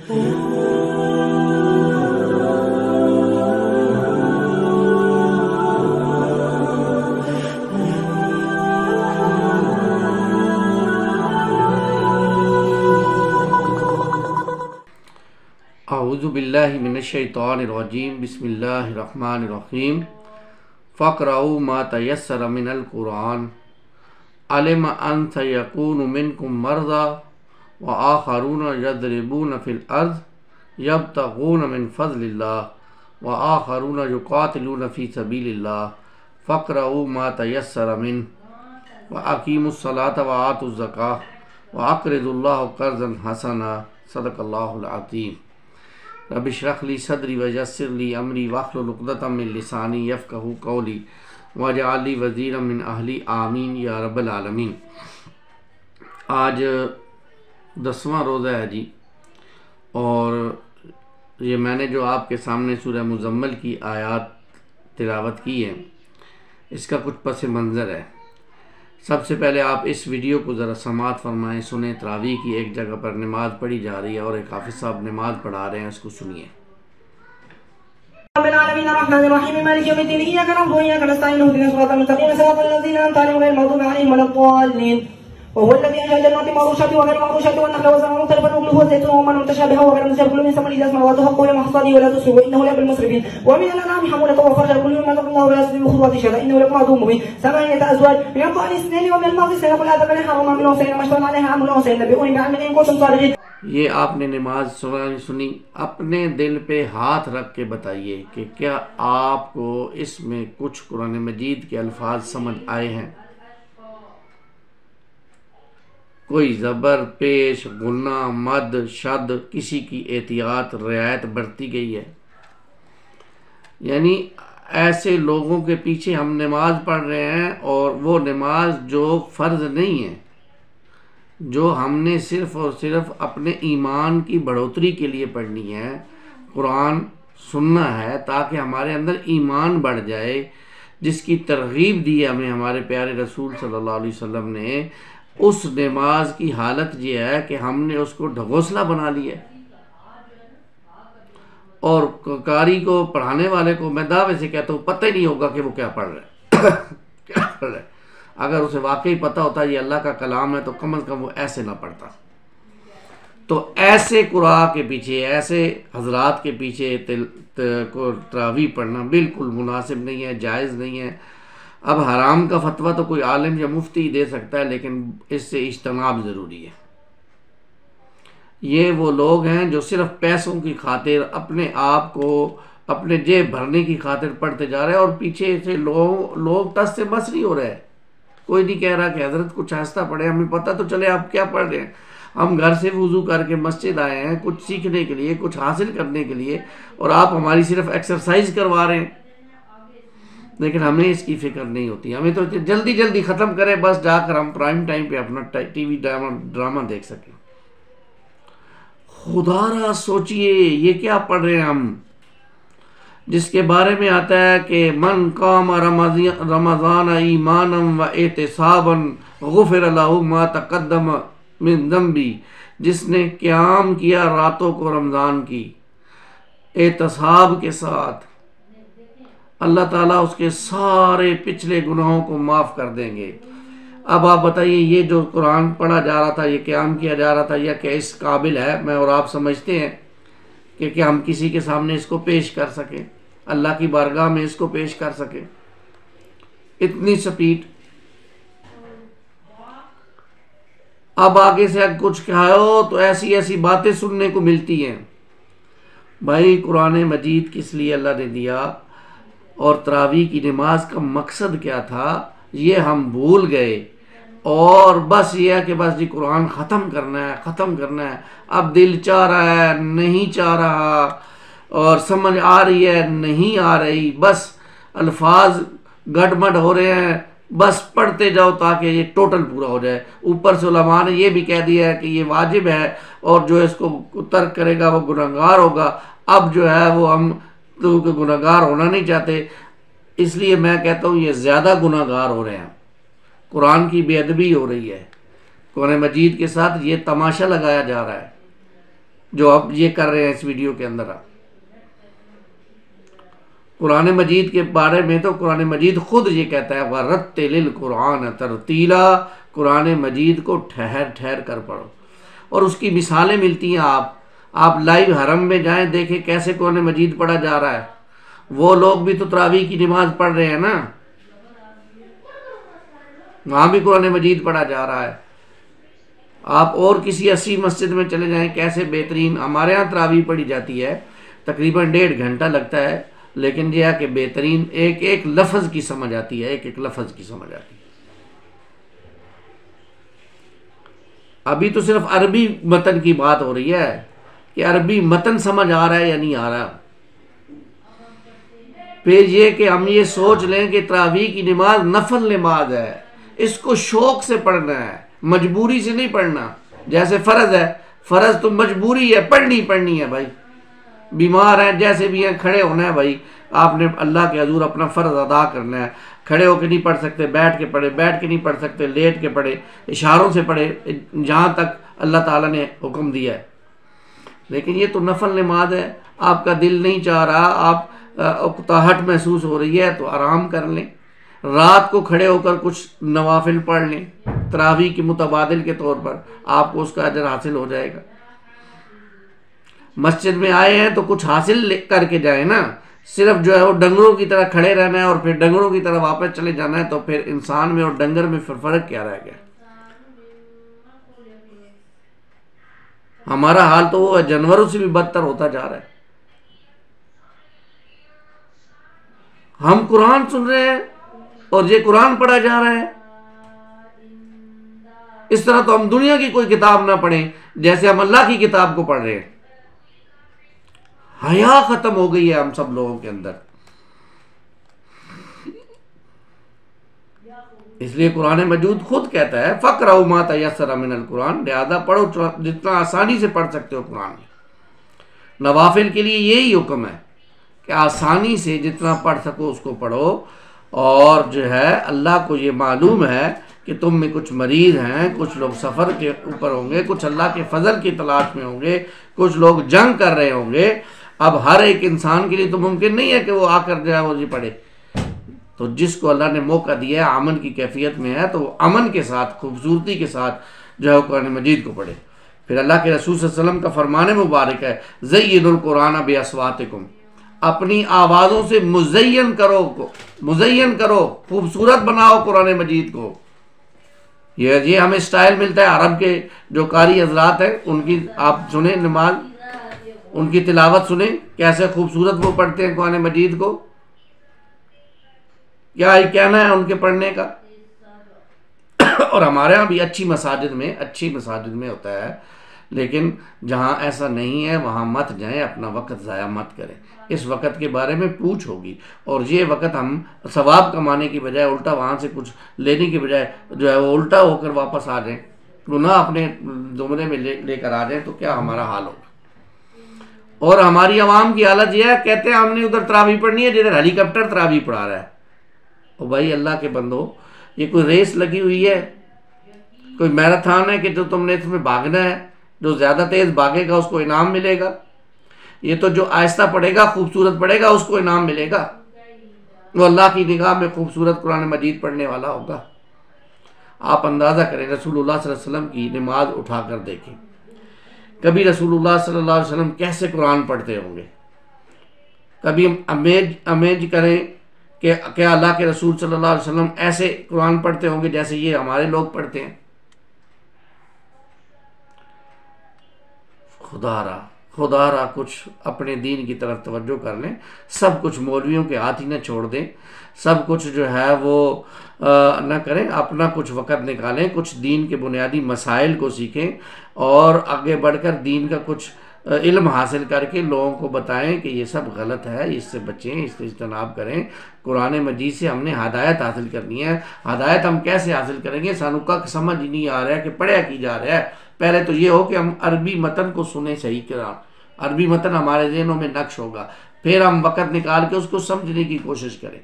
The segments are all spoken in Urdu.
اعوذ باللہ من الشیطان الرجیم بسم اللہ الرحمن الرحیم فقرؤوا ما تیسر من القرآن علم ان سیکون منکم مرضی وآخرون یضربون فی الارض یبتغون من فضل اللہ وآخرون یقاتلون فی سبیل اللہ فقرؤوا ما تیسر منہ واقیموا الصلاة وآتوا الزکاة واقرضوا اللہ قرضا حسنا صدق اللہ العظیم۔ رب اشرح لی صدری ویسر لی امری واحلل عقدۃ من لسانی یفقہوا قولی واجعل لی وزیرا من اہلی آمین یا رب العالمین۔ آج 10واں روزہ ہے جی، اور یہ میں نے جو آپ کے سامنے سورہ مزمل کی آیات تلاوت کی ہے، اس کا کچھ پس منظر ہے۔ سب سے پہلے آپ اس ویڈیو کو ذرا سماعت فرمائیں، سنیں۔ تراویح کی ایک جگہ پر نماز پڑھی جا رہی ہے اور ایک حافظ صاحب نماز پڑھا رہے ہیں، اس کو سنیے۔ رب العالمین الرحمن الرحیم مالک یوم الدین ایاک نعبد و ایاک نستعین اهدنا الصراط المستقیم صراط الذین انعمت علیہم غیر المغضوب علیہم ولا الضالین۔ وهو الذي أنشأ جنات معروشات وغير معروشات والنخل والزرع مختلفا أكله والزيتون ومن متشابها وغير متشابه كل من ثمره إذا أثمر حقه يوم حصاده ولا تسرفوا إنه لا بالمسرفين ومن الأنعام حمولة وفرشا كل مما رزقنا الله ولا تسرفوا خطوات شيئا إنه لكم عدو مبين ثمانية أزواج من الضأن اثنين ومن المعز اثنين قل أذكرين حرم أم الأنثيين ما اشتمل عليها أم الأنثيين نبئوني بعلم إن كنتم صادقين۔ یہ آپ نے نماز سنی، اپنے دل پہ ہاتھ رکھ کے بتائیے کہ کیا آپ کو اس میں کچھ قرآن مجید کے الفاظ سمجھ آئے ہیں؟ کوئی زبر، پیش، غنہ، مد، شد، کسی کی احتیاط رعایت برتی گئی ہے؟ یعنی ایسے لوگوں کے پیچھے ہم نماز پڑھ رہے ہیں، اور وہ نماز جو فرض نہیں ہے، جو ہم نے صرف اور صرف اپنے ایمان کی بڑھوتری کے لیے پڑھنی ہے، قرآن سننا ہے تاکہ ہمارے اندر ایمان بڑھ جائے، جس کی ترغیب دی ہے ہمیں ہمارے پیارے رسول صلی اللہ علیہ وسلم نے، اس نماز کی حالت یہ ہے کہ ہم نے اس کو ڈھگوسلا بنا لیا ہے۔ اور قاری کو، پڑھانے والے کو میں دعوے سے کہتا ہوں پتہ ہی نہیں ہوگا کہ وہ کیا پڑھ رہا ہے کیا پڑھ رہا ہے۔ اگر اسے واقعی پتہ ہوتا یہ اللہ کا کلام ہے تو کم از کم وہ ایسے نہ پڑھتا۔ تو ایسے قرآن کے پیچھے، ایسے حضرات کے پیچھے تراویح پڑھنا بالکل مناسب نہیں ہے، جائز نہیں ہے۔ اب حرام کا فتویٰ تو کوئی عالم یا مفتی دے سکتا ہے، لیکن اس سے اجتناب ضروری ہے۔ یہ وہ لوگ ہیں جو صرف پیسوں کی خاطر، اپنے آپ کو اپنے جیب بھرنے کی خاطر پڑھتے جا رہے ہیں، اور پیچھے سے لوگ ٹس سے مس نہیں ہو رہے ہیں۔ کوئی نہیں کہہ رہا کہ حضرت کچھ آہستہ پڑھے، ہمیں پتہ تو چلے آپ کیا پڑھ رہے ہیں۔ ہم گھر سے وضو کر کے مسجد آئے ہیں کچھ سیکھنے کے لیے، کچھ حاصل کرنے کے لیے، اور آپ ہماری صرف ایکسرسائز کروا رہے ہیں، لیکن ہمیں اس کی فکر نہیں ہوتی۔ ہمیں تو جلدی جلدی ختم کریں، بس جا کر ہم پرائم ٹائم پہ اپنا ٹی وی ڈرامہ دیکھ سکیں۔ خدا را سوچئے یہ کیا پڑھ رہے ہیں ہم، جس کے بارے میں آتا ہے کہ من قام رمضان ایمانا و احتسابا غفر له ما تقدم من ذنبی، جس نے قیام کیا راتوں کو رمضان کی احتساب کے ساتھ، اللہ تعالیٰ اس کے سارے پچھلے گناہوں کو معاف کر دیں گے۔ اب آپ بتائیے یہ جو قرآن پڑھا جا رہا تھا، یہ قیام کیا جا رہا تھا، یا کہ اس قابل ہے میں اور آپ سمجھتے ہیں کہ کیا ہم کسی کے سامنے اس کو پیش کر سکیں، اللہ کی بارگاہ میں اس کو پیش کر سکیں؟ اتنی سپیڈ۔ اب آگے سے کچھ کہو تو ایسی ایسی باتیں سننے کو ملتی ہیں۔ بھائی قرآن مجید کس لیے اللہ نے دیا، اور تراویح کی نماز کا مقصد کیا تھا، یہ ہم بھول گئے، اور بس یہ ہے کہ بس جی قرآن ختم کرنا ہے، ختم کرنا ہے۔ اب دل چاہ رہا ہے، نہیں چاہ رہا، اور سمجھ آ رہی ہے، نہیں آ رہی، بس الفاظ گڑبڑ ہو رہے ہیں، بس پڑھتے جاؤ تاکہ یہ ٹوٹل پورا ہو جائے۔ اوپر سے علماء نے یہ بھی کہہ دیا ہے کہ یہ واجب ہے، اور جو اس کو ترک کرے گا وہ گنہگار ہوگا۔ اب جو ہے وہ ہم تو گنہگار ہونا نہیں چاہتے، اس لیے میں کہتا ہوں یہ زیادہ گنہگار ہو رہے ہیں۔ قرآن کی بے ادبی ہو رہی ہے، قرآن مجید کے ساتھ یہ تماشا لگایا جا رہا ہے۔ جو اب یہ کر رہے ہیں اس ویڈیو کے اندر آپ۔ قرآن مجید کے بارے میں تو قرآن مجید خود یہ کہتا ہے وَرَتِّلِ الْقُرْآنَ تَرْتِیلًا، قرآن مجید کو ٹھہر ٹھہر کر پڑھو۔ اور اس کی مثالیں ملتی ہیں، آپ لائیو حرم میں جائیں، دیکھیں کیسے قرآن مجید پڑھا جا رہا ہے۔ وہ لوگ بھی تو تراویح کی نماز پڑھ رہے ہیں نا، وہاں بھی قرآن مجید پڑھا جا رہا ہے۔ آپ اور کسی 80 مسجد میں چلے جائیں، کیسے بہترین ہمارے ہاں تراویح پڑھی جاتی ہے، تقریباً 1.5 گھنٹہ لگتا ہے، لیکن یہ ہے کہ بہترین ایک ایک لفظ کی سمجھ آتی ہے، ایک ایک لفظ کی سمجھ آتی ہے۔ ابھی تو صرف عربی متن کی بات ہو رہی ہے کہ عربی متن سمجھ آ رہا ہے یا نہیں آ رہا۔ پھر یہ کہ ہم یہ سوچ لیں کہ تراویح کی نماز نفل نماز ہے، اس کو شوق سے پڑھنا ہے، مجبوری سے نہیں پڑھنا۔ جیسے فرض ہے، فرض تو مجبوری ہے، پڑھنی ہے بھائی۔ بیمار ہیں جیسے بھی ہیں، کھڑے ہونا ہے بھائی، آپ نے اللہ کے حضور اپنا فرض ادا کرنا ہے۔ کھڑے ہو کے نہیں پڑھ سکتے، بیٹھ کے پڑھے، بیٹھ کے نہیں پڑھ سکتے لیٹ کے پڑھے، اشاروں سے پڑھے، جہاں تک اللہ تعالیٰ نے حکم دیا ہے۔ لیکن یہ تو نفل نماز ہے، آپ کا دل نہیں چاہ رہا، آپ اکتاہٹ محسوس ہو رہی ہے تو آرام کر لیں، رات کو کھڑے ہو کر کچھ نوافل پڑھ لیں تراویح کے متبادل کے طور پر، آپ کو اس کا اجر حاصل ہو جائے گا۔ مسجد میں آئے ہیں تو کچھ حاصل کر کے جائیں نا، صرف جو ہے وہ ڈنگروں کی طرح کھڑے رہنا ہے اور پھر ڈنگروں کی طرح واپس چلے جانا ہے، تو پھر انسان میں اور ڈنگر میں فرق کیا رہ گیا؟ ہمارا حال تو وہ جانوروں سے بھی بدتر ہوتا جا رہا ہے۔ ہم قرآن سن رہے ہیں اور یہ قرآن پڑھا جا رہا ہے، اس طرح تو ہم دنیا کی کوئی کتاب نہ پڑھیں جیسے ہم اللہ کی کتاب کو پڑھ رہے ہیں۔ حیا ختم ہو گئی ہے ہم سب لوگوں کے اندر۔ اس لیے قرآن مجید خود کہتا ہے فَقْرَؤْا مَا تَيَسَّرَ مِنَ الْقُرْآنِ، لہذا پڑھو جتنا آسانی سے پڑھ سکتے ہو قرآن۔ نوافل کے لیے یہی حکم ہے کہ آسانی سے جتنا پڑھ سکو اس کو پڑھو، اور جو ہے اللہ کو یہ معلوم ہے کہ تم میں کچھ مریض ہیں، کچھ لوگ سفر کے اوپر ہوں گے، کچھ اللہ کے فضل کی تلاش میں ہوں گے، کچھ لوگ جنگ کر رہے ہوں گے۔ اب ہر ایک انسان کے لیے تو ممکن نہیں ہے کہ وہ آ کر جو ہے وہ جی پڑھے، تو جس کو اللہ نے موقع دیا ہے، امن کی کیفیت میں ہے، تو وہ امن کے ساتھ، خوبصورتی کے ساتھ جو ہے وہ قرآن مجید کو پڑھے۔ پھر اللہ کے رسول صلی اللہ علیہ وسلم کا فرمان مبارک ہے زینوا القرآن باصواتکم، اپنی آوازوں سے مزین کرو، خوبصورت بناؤ قرآن مجید کو۔ یہ ہمیں سٹائل ملتا ہے عرب کے جو قاری حضرات ہیں، ان کی آپ سنیں نماز، ان کی تلاوت سنیں کیسے خوبصورت وہ پڑھتے ہیں قرآن مجید کو۔ کیا ہی کہنا ہے ان کے پڑھنے کا۔ اور ہمارے ہاں بھی اچھی مساجد میں ہوتا ہے، لیکن جہاں ایسا نہیں ہے وہاں مت جائیں، اپنا وقت ضائع مت کریں۔ اس وقت کے بارے میں پوچھ ہوگی، اور یہ وقت ہم ثواب کمانے کی بجائے الٹا وہاں سے کچھ لینے کی بجائے جو ہے وہ الٹا ہو کر واپس آ جائیں، گناہ اپنے زمرے میں لے کر آ جائیں، تو کیا ہمارا حال ہوگا۔ اور ہماری عوام کی حالت یہ ہے، کہتے ہیں ہم نے ادھر تراویح پڑھنی ہے جدھر ہیلی کاپٹر تراویح پڑھا رہا ہے۔ او بھائی اللہ کے بندو، یہ کوئی ریس لگی ہوئی ہے، کوئی میراتھن ہے کہ جو تم نے اس میں بھاگنا ہے، جو زیادہ تیز بھاگے گا اس کو انعام ملے گا؟ یہ تو جو آہستہ پڑھے گا، خوبصورت پڑھے گا، اس کو انعام ملے گا، وہ اللہ کی نگاہ میں خوبصورت قرآن مجید پڑھنے والا ہوگا۔ آپ اندازہ کریں رسول اللہ صلی اللہ علیہ وسلم کی نماز اٹھا کر دیکھیں، کبھی رسول اللہ صلی اللہ علیہ وسلم کیسے قرآن پڑھتے ہوں گے، کبھی امیج کریں کہ کیا اللہ کے رسول صلی اللہ علیہ وسلم ایسے قرآن پڑھتے ہوں گے جیسے یہ ہمارے لوگ پڑھتے ہیں؟ خدا را کچھ اپنے دین کی طرف توجہ کر لیں، سب کچھ مولویوں کے ہاتھ ہی نہ چھوڑ دیں، سب کچھ جو ہے وہ نہ کریں، اپنا کچھ وقت نکالیں، کچھ دین کے بنیادی مسائل کو سیکھیں، اور آگے بڑھ کر دین کا کچھ علم حاصل کر کے لوگوں کو بتائیں کہ یہ سب غلط ہے، اس سے بچیں، اس سے اجتناب کریں۔ قرآن مجید سے ہم نے ہدایت حاصل کرنی ہے۔ ہدایت ہم کیسے حاصل کریں گے؟ سانو کا سمجھ ہی نہیں آ رہا ہے کہ پڑھیا کی جا رہا ہے۔ پہلے تو یہ ہو کہ ہم عربی متن کو سنیں صحیح کرا، عربی متن ہمارے ذہنوں میں نقش ہوگا، پھر ہم وقت نکال کے اس کو سمجھنے کی کوشش کریں،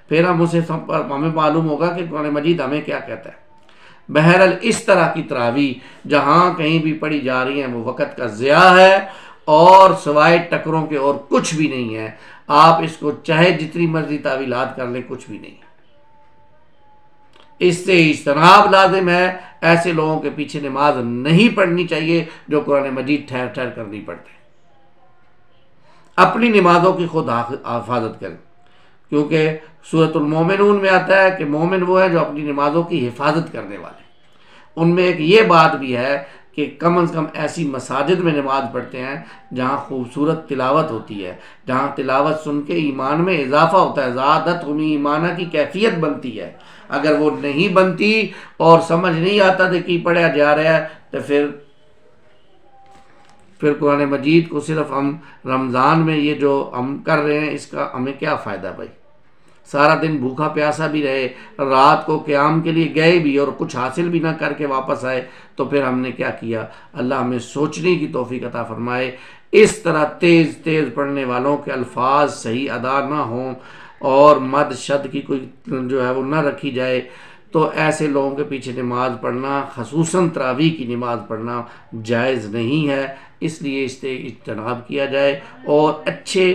پھر ہمیں معلوم ہوگا کہ قرآن مجید ہمیں کیا کہتا ہے۔ بہرحال اس طرح کی تراویح جہاں کہیں بھی پڑھی جا رہی ہیں وہ وقت کا ضیاع ہے اور سوائے ٹکروں کے اور کچھ بھی نہیں ہے. آپ اس کو چاہے جتنی مرضی تعویلات کر لیں کچھ بھی نہیں. اس سے اجتناب لازم ہے. ایسے لوگوں کے پیچھے نماز نہیں پڑھنی چاہیے جو قرآن مجید ٹھہر ٹھہر کر نہیں پڑھتے. اپنی نمازوں کی خود حفاظت کریں، کیونکہ سورۃ المومنون میں آتا ہے کہ مومن وہ ہے جو اپنی نمازوں کی حفاظت کرنے والے. ان میں ایک یہ بات بھی ہے کہ کم از کم ایسی مساجد میں نماز پڑھتے ہیں جہاں خوبصورت تلاوت ہوتی ہے، جہاں تلاوت سن کے ایمان میں اضافہ ہوتا ہے، زادتہم ایمانہ کی کیفیت بنتی ہے. اگر وہ نہیں بنتی اور سمجھ نہیں آتا کہ کی پڑھا جا رہا ہے تو پھر قرآن مجید کو صرف ہم رمضان میں یہ جو ہم کر رہے ہیں اس کا ہمیں کیا فائدہ بھائی؟ سارا دن بھوکا پیاسا بھی رہے، رات کو قیام کے لیے گئے بھی اور کچھ حاصل بھی نہ کر کے واپس آئے تو پھر ہم نے کیا کیا؟ اللہ ہمیں سوچنے کی توفیق عطا فرمائے. اس طرح تیز تیز پڑھنے والوں کے الفاظ صحیح ادا نہ ہوں اور مد شد کی کوئی جو ہے وہ نہ رکھی جائے تو ایسے لوگوں کے پیچھے نماز پڑھنا، خصوصاً تراویح کی نماز پڑھنا جائز نہیں ہے. اس لیے اس سے اجتناب کیا جائے اور اچھے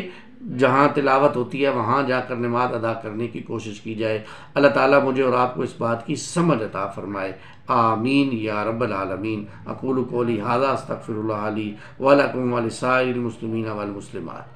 جہاں تلاوت ہوتی ہے وہاں جا کر نماز ادا کرنے کی کوشش کی جائے. اللہ تعالیٰ مجھے اور آپ کو اس بات کی سمجھ عطا فرمائے. آمین یا رب العالمین. اقول قولی ھذا استغفر اللہ لی ولکم ولسائر المسلمین والمسلمات.